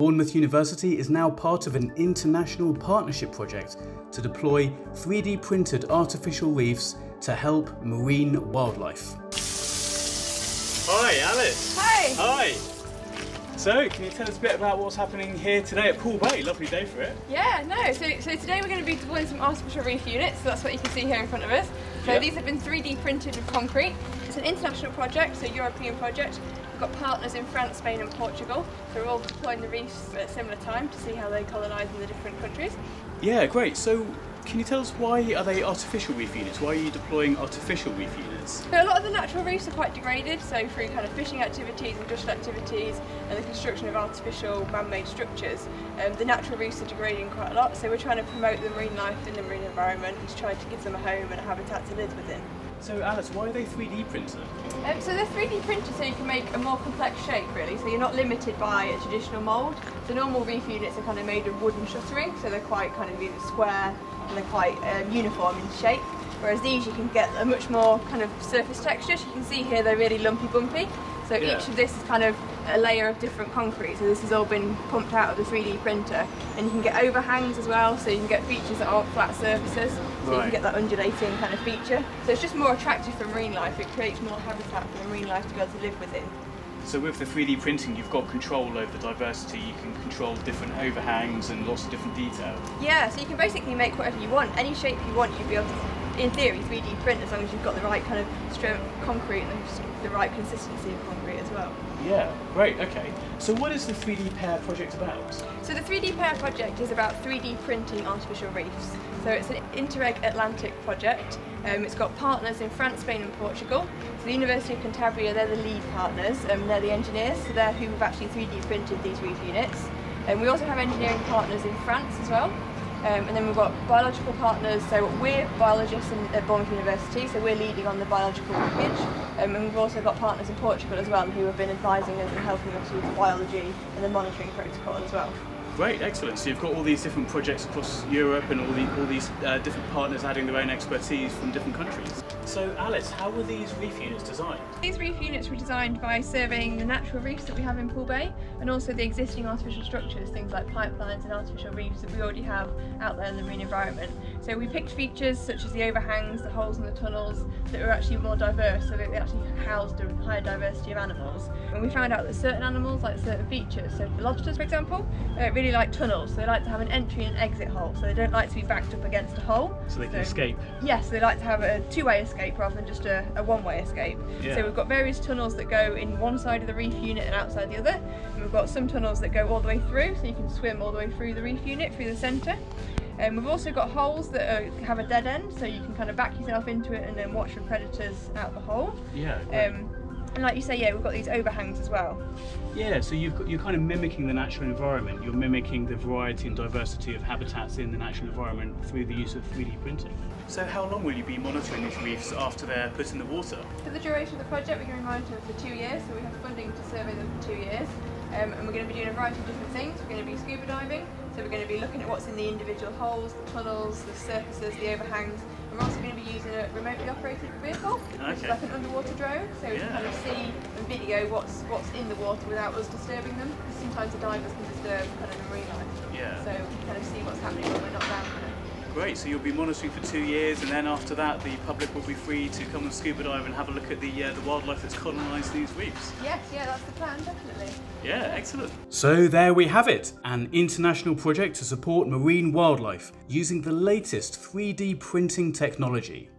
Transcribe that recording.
Bournemouth University is now part of an international partnership project to deploy 3D printed artificial reefs to help marine wildlife. Hi Alice! Hi! Hi! So, can you tell us a bit about what's happening here today at Poole Bay? Lovely day for it. Yeah, no, so today we're going to be deploying some artificial reef units, so that's what you can see here in front of us. So These have been 3D printed with concrete. It's an international project, so a European project. We've got partners in France, Spain and Portugal, so we're all deploying the reefs at a similar time to see how they colonise in the different countries. Yeah, great. So, can you tell us why are they artificial reef units? Why are you deploying artificial reef units? So a lot of the natural reefs are quite degraded, so through kind of fishing activities, industrial activities and the construction of artificial man-made structures, the natural reefs are degrading quite a lot, so we're trying to promote the marine life in the marine environment and to try to give them a home and a habitat to live within. So Alice, why are they 3D printed? So they're 3D printed so you can make a more complex shape really, so you're not limited by a traditional mould. The normal reef units are kind of made of wooden shuttering, so they're quite kind of either square and they're quite uniform in shape, whereas these you can get a much more kind of surface texture. So you can see here they're really lumpy bumpy, so each of this is kind of a layer of different concrete, so this has all been pumped out of the 3D printer, and you can get overhangs as well, so you can get features that aren't flat surfaces, so you can get that undulating kind of feature. So it's just more attractive for marine life, it creates more habitat for the marine life to be able to live within. So with the 3D printing you've got control over the diversity, you can control different overhangs and lots of different detail. Yeah, so you can basically make whatever you want, any shape you want you'll be able to, in theory, 3D print as long as you've got the right kind of strength of concrete and the right consistency of concrete as well. Yeah, great, okay. So what is the 3D Pair project about? So the 3D Pair project is about 3D printing artificial reefs. So it's an Interreg Atlantic project. It's got partners in France, Spain and Portugal. So the University of Cantabria, they're the lead partners, they're the engineers, so they're who have actually 3D printed these reef units. We also have engineering partners in France as well. And then we've got biological partners, so we're biologists at Bournemouth University, so we're leading on the biological package. And we've also got partners in Portugal as well who have been advising us and helping us with the biology and the monitoring protocol as well. Great, excellent. So you've got all these different projects across Europe and all these different partners adding their own expertise from different countries. So Alice, how were these reef units designed? These reef units were designed by surveying the natural reefs that we have in Poole Bay and also the existing artificial structures, things like pipelines and artificial reefs that we already have out there in the marine environment. So we picked features such as the overhangs, the holes in the tunnels that were actually more diverse, so that they actually housed a higher diversity of animals. And we found out that certain animals like certain features, so the lobsters for example, really like tunnels, so they like to have an entry and exit hole, so they don't like to be backed up against a hole. So they can escape? Yes, they like to have a two-way escape rather than just a one-way escape. Yeah. So we've got various tunnels that go in one side of the reef unit and outside the other, and we've got some tunnels that go all the way through, so you can swim all the way through the reef unit, through the centre. And we've also got holes that have a dead end, so you can kind of back yourself into it and then watch for predators out the hole. Yeah. And like you say, yeah, we've got these overhangs as well. Yeah, so you're kind of mimicking the natural environment. You're mimicking the variety and diversity of habitats in the natural environment through the use of 3D printing. So how long will you be monitoring these reefs after they're put in the water? For the duration of the project, we're going to be monitoring for 2 years, so we have funding to survey them for 2 years. And we're going to be doing a variety of different things. We're going to be scuba diving, so we're going to be looking at what's in the individual holes, the tunnels, the surfaces, the overhangs. And we're also going to be using a remotely operated vehicle, which is like an underwater drone, so we can kind of see and video what's in the water without us disturbing them. Because sometimes the divers can disturb kind of the marine life. Yeah. So we can kind of see what's happening when we're not down there. Great, so you'll be monitoring for 2 years, and then after that the public will be free to come and scuba dive and have a look at the wildlife that's colonised these reefs. Yes, yeah, that's the plan, definitely. Yeah, excellent. So there we have it, an international project to support marine wildlife using the latest 3D printing technology.